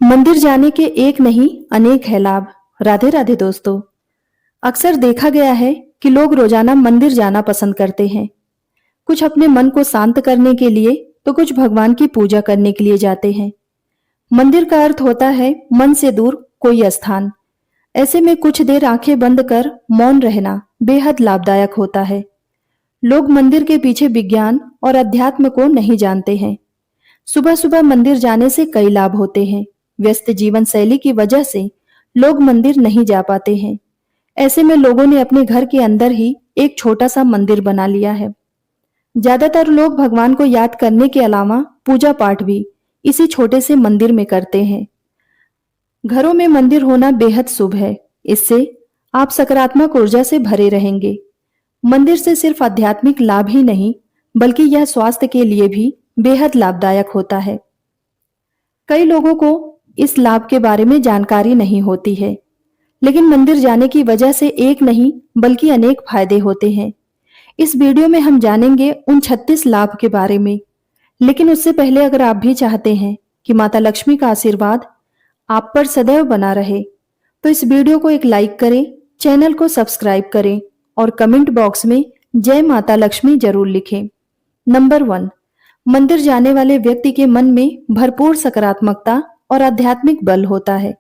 मंदिर जाने के एक नहीं अनेक है लाभ। राधे राधे दोस्तों। अक्सर देखा गया है कि लोग रोजाना मंदिर जाना पसंद करते हैं। कुछ अपने मन को शांत करने के लिए तो कुछ भगवान की पूजा करने के लिए जाते हैं। मंदिर का अर्थ होता है मन से दूर कोई स्थान। ऐसे में कुछ देर आंखें बंद कर मौन रहना बेहद लाभदायक होता है। लोग मंदिर के पीछे विज्ञान और अध्यात्म को नहीं जानते हैं। सुबह सुबह मंदिर जाने से कई लाभ होते हैं। व्यस्त जीवन शैली की वजह से लोग मंदिर नहीं जा पाते हैं। ऐसे में लोगों ने अपने घर के अंदर ही एक छोटा सा मंदिर बना लिया है। ज्यादातर लोग भगवान को याद करने के अलावा पूजा पाठ भी इसी छोटे से मंदिर में करते हैं। घरों में मंदिर होना बेहद शुभ है। इससे आप सकारात्मक ऊर्जा से भरे रहेंगे। मंदिर से सिर्फ आध्यात्मिक लाभ ही नहीं बल्कि यह स्वास्थ्य के लिए भी बेहद लाभदायक होता है। कई लोगों को इस लाभ के बारे में जानकारी नहीं होती है, लेकिन मंदिर जाने की वजह से एक नहीं बल्कि अनेक फायदे होते हैं। इस वीडियो में हम जानेंगे उन 36 लाभ के बारे में। लेकिन उससे पहले अगर आप भी चाहते हैं कि माता लक्ष्मी का आशीर्वाद आप पर सदैव बना रहे, तो इस वीडियो को एक लाइक करें, चैनल को सब्सक्राइब करें और कमेंट बॉक्स में जय माता लक्ष्मी जरूर लिखें। नंबर 1, मंदिर जाने वाले व्यक्ति के मन में भरपूर सकारात्मकता और आध्यात्मिक बल होता है,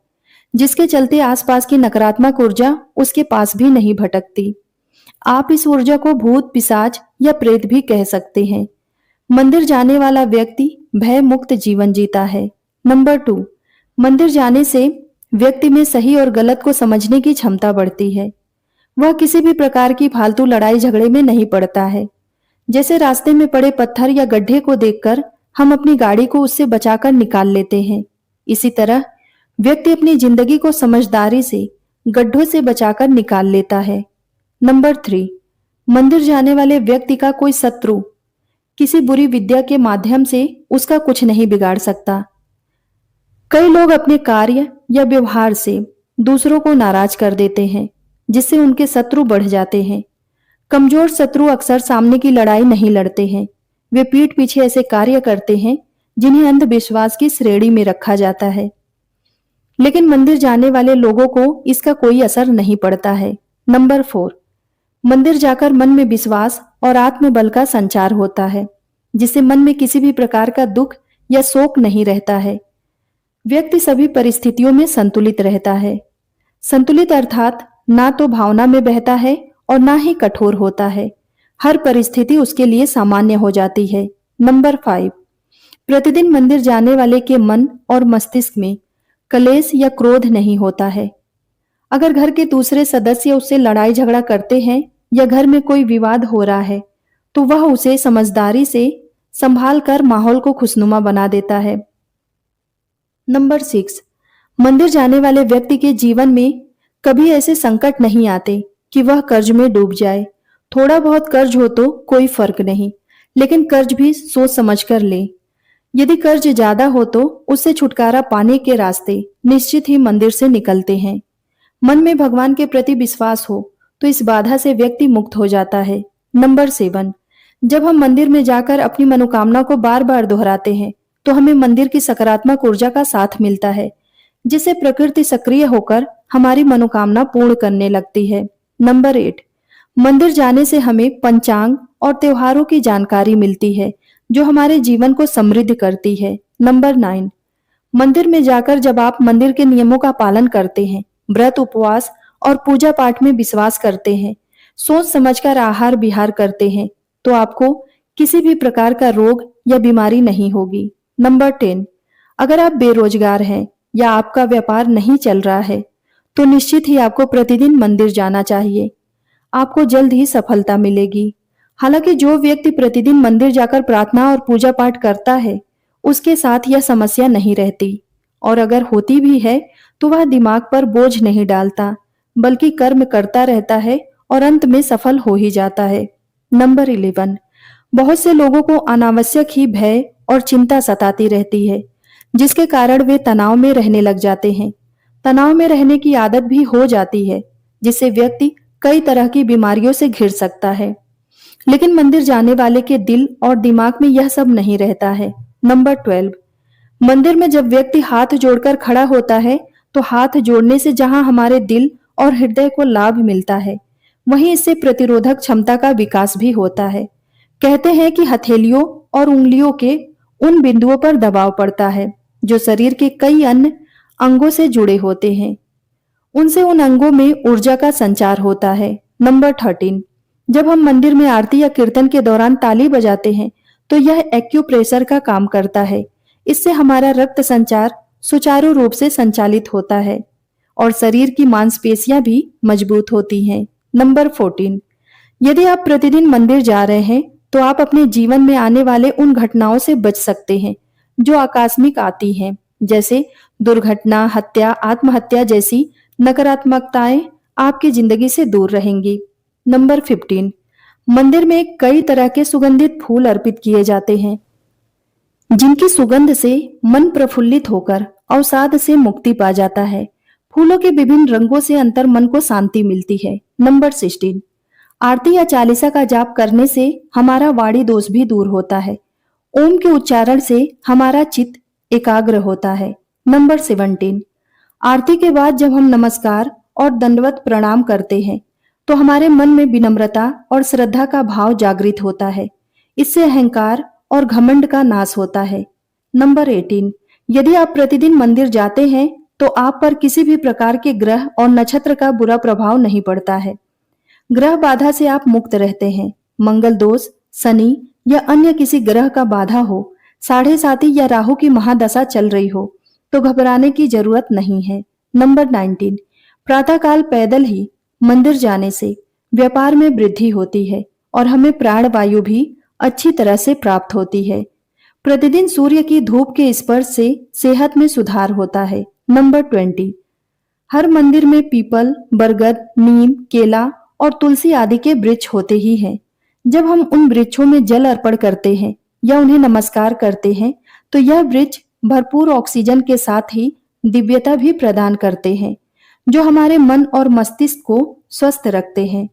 जिसके चलते आसपास की नकारात्मक ऊर्जा उसके पास भी नहीं भटकती। आप इस ऊर्जा को भूत, पिशाच या प्रेत भी कह सकते हैं। मंदिर जाने वाला व्यक्ति भय मुक्त जीवन जीता है। नंबर 2, मंदिर जाने से व्यक्ति में सही और गलत को समझने की क्षमता बढ़ती है। वह किसी भी प्रकार की फालतू लड़ाई झगड़े में नहीं पड़ता है। जैसे रास्ते में पड़े पत्थर या गड्ढे को देखकर हम अपनी गाड़ी को उससे बचाकर निकाल लेते हैं, इसी तरह व्यक्ति अपनी जिंदगी को समझदारी से गड्ढों से बचाकर निकाल लेता है। नंबर 3, मंदिर जाने वाले व्यक्ति का कोई शत्रु किसी बुरी विद्या के माध्यम से उसका कुछ नहीं बिगाड़ सकता। कई लोग अपने कार्य या व्यवहार से दूसरों को नाराज कर देते हैं, जिससे उनके शत्रु बढ़ जाते हैं। कमजोर शत्रु अक्सर सामने की लड़ाई नहीं लड़ते हैं। वे पीठ पीछे ऐसे कार्य करते हैं जिन्हें अंधविश्वास की श्रेणी में रखा जाता है। लेकिन मंदिर जाने वाले लोगों को इसका कोई असर नहीं पड़ता है। नंबर 4, मंदिर जाकर मन में विश्वास और आत्मबल का संचार होता है, जिससे मन में किसी भी प्रकार का दुख या शोक नहीं रहता है। व्यक्ति सभी परिस्थितियों में संतुलित रहता है। संतुलित अर्थात ना तो भावना में बहता है और ना ही कठोर होता है। हर परिस्थिति उसके लिए सामान्य हो जाती है। नंबर 5, प्रतिदिन मंदिर जाने वाले के मन और मस्तिष्क में कलेश या क्रोध नहीं होता है। अगर घर के दूसरे सदस्य उससे लड़ाई झगड़ा करते हैं या घर में कोई विवाद हो रहा है, तो वह उसे समझदारी से संभाल कर माहौल को खुशनुमा बना देता है। नंबर 6, मंदिर जाने वाले व्यक्ति के जीवन में कभी ऐसे संकट नहीं आते कि वह कर्ज में डूब जाए। थोड़ा बहुत कर्ज हो तो कोई फर्क नहीं, लेकिन कर्ज भी सोच समझ कर ले। यदि कर्ज ज्यादा हो तो उससे छुटकारा पाने के रास्ते निश्चित ही मंदिर से निकलते हैं। मन में भगवान के प्रति विश्वास हो तो इस बाधा से व्यक्ति मुक्त हो जाता है। नंबर 7, जब हम मंदिर में जाकर अपनी मनोकामना को बार बार दोहराते हैं तो हमें मंदिर की सकारात्मक ऊर्जा का साथ मिलता है, जिससे प्रकृति सक्रिय होकर हमारी मनोकामना पूर्ण करने लगती है। नंबर 8, मंदिर जाने से हमें पंचांग और त्योहारों की जानकारी मिलती है, जो हमारे जीवन को समृद्ध करती है। नंबर 9, मंदिर में जाकर जब आप मंदिर के नियमों का पालन करते हैं, व्रत, उपवास और पूजा पाठ में विश्वास करते हैं, सोच समझकर आहार विहार करते हैं, तो आपको किसी भी प्रकार का रोग या बीमारी नहीं होगी। नंबर 10, अगर आप बेरोजगार हैं या आपका व्यापार नहीं चल रहा है, तो निश्चित ही आपको प्रतिदिन मंदिर जाना चाहिए। आपको जल्द ही सफलता मिलेगी। हालांकि जो व्यक्ति प्रतिदिन मंदिर जाकर प्रार्थना और पूजा पाठ करता है, उसके साथ यह समस्या नहीं रहती, और अगर होती भी है तो वह दिमाग पर बोझ नहीं डालता, बल्कि कर्म करता रहता है और अंत में सफल हो ही जाता है। नंबर 11, बहुत से लोगों को अनावश्यक ही भय और चिंता सताती रहती है, जिसके कारण वे तनाव में रहने लग जाते हैं। तनाव में रहने की आदत भी हो जाती है, जिससे व्यक्ति कई तरह की बीमारियों से घिर सकता है। लेकिन मंदिर जाने वाले के दिल और दिमाग में यह सब नहीं रहता है। नंबर 12, मंदिर में जब व्यक्ति हाथ जोड़कर खड़ा होता है, तो हाथ जोड़ने से जहां हमारे दिल और हृदय को लाभ मिलता है, वहीं इससे प्रतिरोधक क्षमता का विकास भी होता है। कहते हैं कि हथेलियों और उंगलियों के उन बिंदुओं पर दबाव पड़ता है जो शरीर के कई अन्य अंगों से जुड़े होते हैं। उनसे उन अंगों में ऊर्जा का संचार होता है। नंबर 13, जब हम मंदिर में आरती या कीर्तन के दौरान ताली बजाते हैं, तो यह एक्यूप्रेशर का काम करता है। इससे हमारा रक्त संचार सुचारू रूप से संचालित होता है और शरीर की मांसपेशियां भी मजबूत होती हैं। नंबर 14, यदि आप प्रतिदिन मंदिर जा रहे हैं, तो आप अपने जीवन में आने वाले उन घटनाओं से बच सकते हैं जो आकस्मिक आती हैं, जैसे दुर्घटना, हत्या, आत्महत्या जैसी नकारात्मकताएं आपकी जिंदगी से दूर रहेंगी। नंबर 15, मंदिर में कई तरह के सुगंधित फूल अर्पित किए जाते हैं, जिनकी सुगंध से मन प्रफुल्लित होकर अवसाद से मुक्ति पा जाता है। फूलों के विभिन्न रंगों से अंतर मन को शांति मिलती है। नंबर 16, आरती या चालीसा का जाप करने से हमारा वाणी दोष भी दूर होता है। ओम के उच्चारण से हमारा चित्त एकाग्र होता है। नंबर 17, आरती के बाद जब हम नमस्कार और दंडवत प्रणाम करते हैं, तो हमारे मन में विनम्रता और श्रद्धा का भाव जागृत होता है। इससे अहंकार और घमंड का नाश होता है। नंबर 18, यदि आप प्रतिदिन मंदिर जाते हैं, तो आप पर किसी भी प्रकार के ग्रह और नक्षत्र का बुरा प्रभाव नहीं पड़ता है। ग्रह बाधा से आप मुक्त रहते हैं। मंगल दोष, शनि या अन्य किसी ग्रह का बाधा हो, साढ़े साती या राहु की महादशा चल रही हो, तो घबराने की जरूरत नहीं है। नंबर 19, प्रातःकाल पैदल ही मंदिर जाने से व्यापार में वृद्धि होती है और हमें प्राणवायु भी अच्छी तरह से प्राप्त होती है। प्रतिदिन सूर्य की धूप के स्पर्श से सेहत में सुधार होता है। नंबर 20, हर मंदिर में पीपल, बरगद, नीम, केला और तुलसी आदि के वृक्ष होते ही हैं। जब हम उन वृक्षों में जल अर्पण करते हैं या उन्हें नमस्कार करते हैं, तो यह वृक्ष भरपूर ऑक्सीजन के साथ ही दिव्यता भी प्रदान करते हैं, जो हमारे मन और मस्तिष्क को स्वस्थ रखते हैं।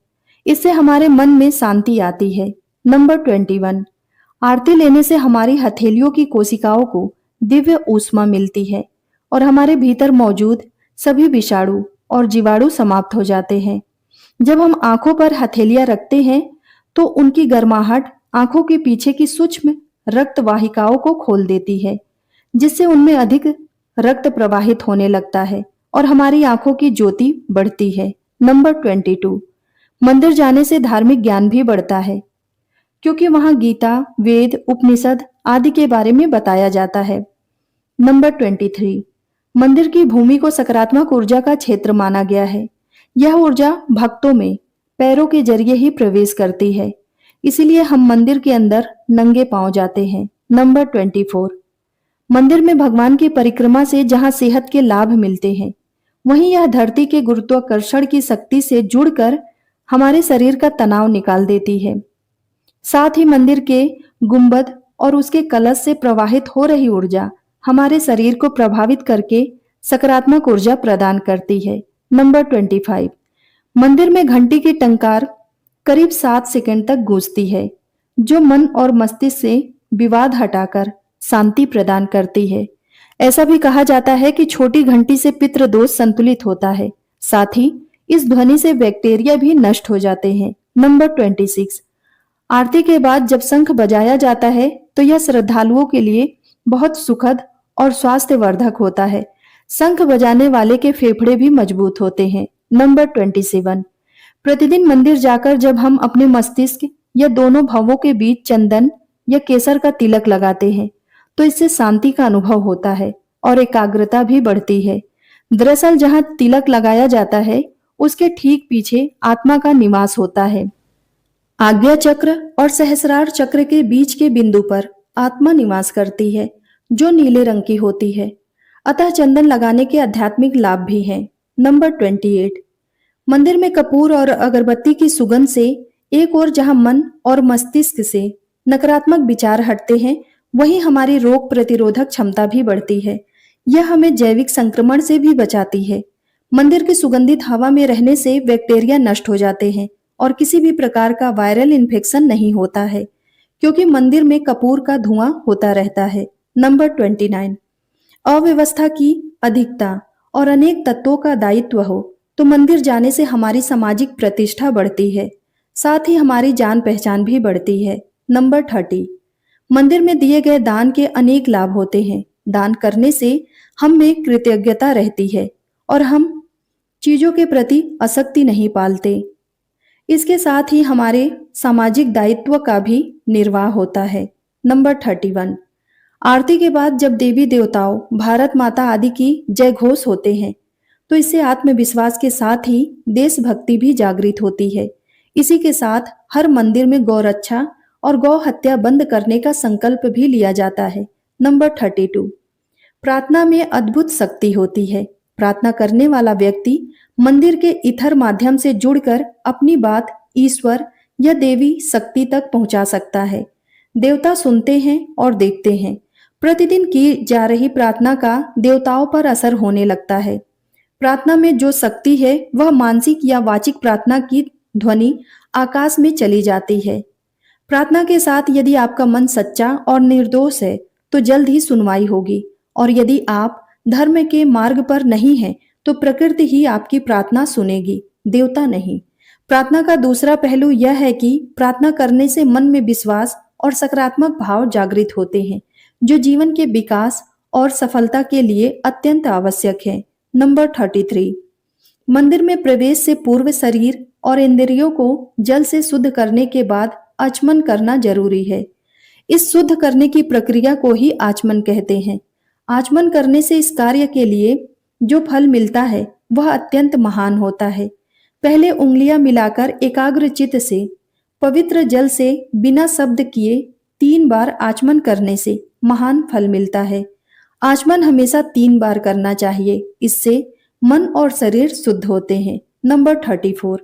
इससे हमारे मन में शांति आती है। नंबर 21, आरती लेने से हमारी हथेलियों की कोशिकाओं को दिव्य ऊष्मा मिलती है और हमारे भीतर मौजूद सभी विषाणु और जीवाणु समाप्त हो जाते हैं। जब हम आंखों पर हथेलियां रखते हैं, तो उनकी गर्माहट आंखों के पीछे की सूक्ष्म रक्त वाहिकाओं को खोल देती है, जिससे उनमें अधिक रक्त प्रवाहित होने लगता है और हमारी आंखों की ज्योति बढ़ती है। नंबर 22, मंदिर जाने से धार्मिक ज्ञान भी बढ़ता है, क्योंकि वहां गीता, वेद, उपनिषद आदि के बारे में बताया जाता है। नंबर 23, मंदिर की भूमि को सकारात्मक ऊर्जा का क्षेत्र माना गया है। यह ऊर्जा भक्तों में पैरों के जरिए ही प्रवेश करती है, इसीलिए हम मंदिर के अंदर नंगे पांव जाते हैं। नंबर 24, मंदिर में भगवान की परिक्रमा से जहां सेहत के लाभ मिलते हैं, वहीं यह धरती के गुरुत्वाकर्षण की शक्ति से जुड़कर हमारे शरीर का तनाव निकाल देती है। साथ ही मंदिर के गुंबद और उसके कलश से प्रवाहित हो रही ऊर्जा हमारे शरीर को प्रभावित करके सकारात्मक ऊर्जा प्रदान करती है। नंबर 25, मंदिर में घंटी की टंकार करीब 7 सेकंड तक गूंजती है, जो मन और मस्तिष्क से विवाद हटाकर शांति प्रदान करती है। ऐसा भी कहा जाता है कि छोटी घंटी से पितृ दोष संतुलित होता है। साथ ही इस ध्वनि से बैक्टीरिया भी नष्ट हो जाते हैं। नंबर 26, आरती के बाद जब शंख बजाया जाता है, तो यह श्रद्धालुओं के लिए बहुत सुखद और स्वास्थ्यवर्धक होता है। शंख बजाने वाले के फेफड़े भी मजबूत होते हैं। नंबर 27, प्रतिदिन मंदिर जाकर जब हम अपने मस्तिष्क या दोनों भवों के बीच चंदन या केसर का तिलक लगाते हैं, तो इससे शांति का अनुभव होता है और एकाग्रता भी बढ़ती है। दरअसल जहां तिलक लगाया जाता है, उसके ठीक पीछे आत्मा का निवास होता है। आज्ञा चक्र और सहस्रार चक्र के बीच के बिंदु पर आत्मा निवास करती है, जो नीले रंग की होती है। अतः चंदन लगाने के आध्यात्मिक लाभ भी हैं। नंबर 28, मंदिर में कपूर और अगरबत्ती की सुगंध से एक ओर जहां मन और मस्तिष्क से नकारात्मक विचार हटते हैं, वहीं हमारी रोग प्रतिरोधक क्षमता भी बढ़ती है। यह हमें जैविक संक्रमण से भी बचाती है। मंदिर की सुगंधित हवा में रहने से बैक्टीरिया नष्ट हो जाते हैं और किसी भी प्रकार का वायरल इन्फेक्शन नहीं होता है, क्योंकि मंदिर में कपूर का धुआं होता रहता है। नंबर 29, अव्यवस्था की अधिकता और अनेक तत्वों का दायित्व हो तो मंदिर जाने से हमारी सामाजिक प्रतिष्ठा बढ़ती है, साथ ही हमारी जान पहचान भी बढ़ती है। नंबर 30, मंदिर में दिए गए दान के अनेक लाभ होते हैं। दान करने से हम में कृतज्ञता रहती है और हम चीजों के प्रति आसक्ति नहीं पालते। इसके साथ ही हमारे सामाजिक दायित्व का भी निर्वाह होता है। नंबर 31, आरती के बाद जब देवी देवताओं, भारत माता आदि की जय घोष होते हैं तो इससे आत्मविश्वास के साथ ही देशभक्ति भी जागृत होती है। इसी के साथ हर मंदिर में गौरक्षा और गौ हत्या बंद करने का संकल्प भी लिया जाता है। नंबर 32, प्रार्थना में अद्भुत शक्ति होती है। प्रार्थना करने वाला व्यक्ति मंदिर के ईथर माध्यम से जुड़कर अपनी बात ईश्वर या देवी शक्ति तक पहुंचा सकता है। देवता सुनते हैं और देखते हैं। प्रतिदिन की जा रही प्रार्थना का देवताओं पर असर होने लगता है। प्रार्थना में जो शक्ति है वह मानसिक या वाचिक प्रार्थना की ध्वनि आकाश में चली जाती है। प्रार्थना के साथ यदि आपका मन सच्चा और निर्दोष है तो जल्द ही सुनवाई होगी, और यदि आप धर्म के मार्ग पर नहीं हैं तो प्रकृति ही आपकी प्रार्थना सुनेगी, देवता नहीं। प्रार्थना का दूसरा पहलू यह है कि प्रार्थना करने से मन में विश्वास और सकारात्मक भाव जागृत होते हैं, जो जीवन के विकास और सफलता के लिए अत्यंत आवश्यक है। नंबर 33, मंदिर में प्रवेश से पूर्व शरीर और इंद्रियों को जल से शुद्ध करने के बाद आचमन करना जरूरी है। इस शुद्ध करने की प्रक्रिया को ही आचमन कहते हैं। आचमन करने से इस कार्य के लिए जो फल मिलता है वह अत्यंत महान होता है। पहले उंगलियां मिलाकर एकाग्र चित्त से पवित्र जल से बिना शब्द किए 3 बार आचमन करने से महान फल मिलता है। आचमन हमेशा 3 बार करना चाहिए, इससे मन और शरीर शुद्ध होते हैं। नंबर 34,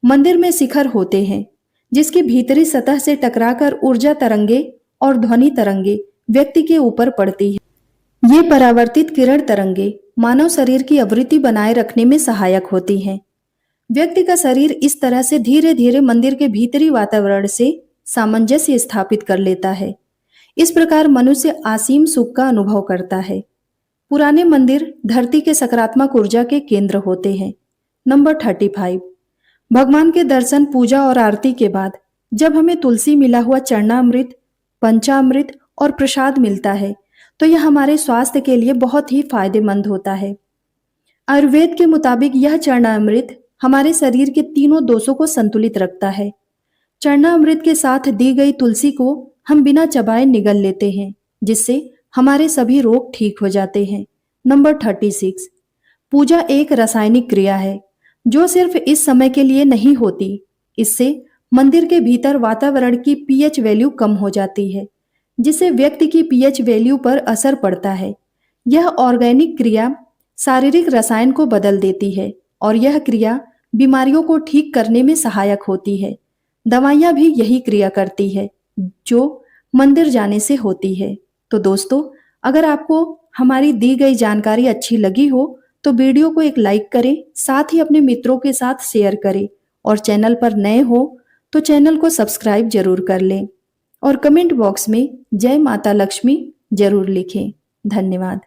मंदिर में शिखर होते हैं जिसकी भीतरी सतह से टकराकर ऊर्जा तरंगे और ध्वनि तरंगे व्यक्ति के ऊपर पड़ती है। ये परावर्तित किरण तरंगे मानव शरीर की आवृत्ति बनाए रखने में सहायक होती हैं। व्यक्ति का शरीर इस तरह से धीरे धीरे मंदिर के भीतरी वातावरण से सामंजस्य स्थापित कर लेता है। इस प्रकार मनुष्य असीम सुख का अनुभव करता है। पुराने मंदिर धरती के सकारात्मक ऊर्जा के केंद्र होते हैं। नंबर 35, भगवान के दर्शन, पूजा और आरती के बाद जब हमें तुलसी मिला हुआ चरणामृत, पंचामृत और प्रसाद मिलता है तो यह हमारे स्वास्थ्य के लिए बहुत ही फायदेमंद होता है। आयुर्वेद के मुताबिक यह चरणामृत हमारे शरीर के तीनों दोषों को संतुलित रखता है। चरणामृत के साथ दी गई तुलसी को हम बिना चबाए निगल लेते हैं, जिससे हमारे सभी रोग ठीक हो जाते हैं। नंबर 36, पूजा एक रासायनिक क्रिया है जो सिर्फ इस समय के लिए नहीं होती। इससे मंदिर के भीतर वातावरण की पीएच वैल्यू कम हो जाती है, जिससे व्यक्ति की पीएच वैल्यू पर असर पड़ता है। यह ऑर्गेनिक क्रिया शारीरिक रसायन को बदल देती है और यह क्रिया बीमारियों को ठीक करने में सहायक होती है। दवाइयाँ भी यही क्रिया करती है जो मंदिर जाने से होती है। तो दोस्तों, अगर आपको हमारी दी गई जानकारी अच्छी लगी हो तो वीडियो को एक लाइक करें, साथ ही अपने मित्रों के साथ शेयर करें, और चैनल पर नए हो तो चैनल को सब्सक्राइब जरूर कर लें और कमेंट बॉक्स में जय माता लक्ष्मी जरूर लिखें। धन्यवाद।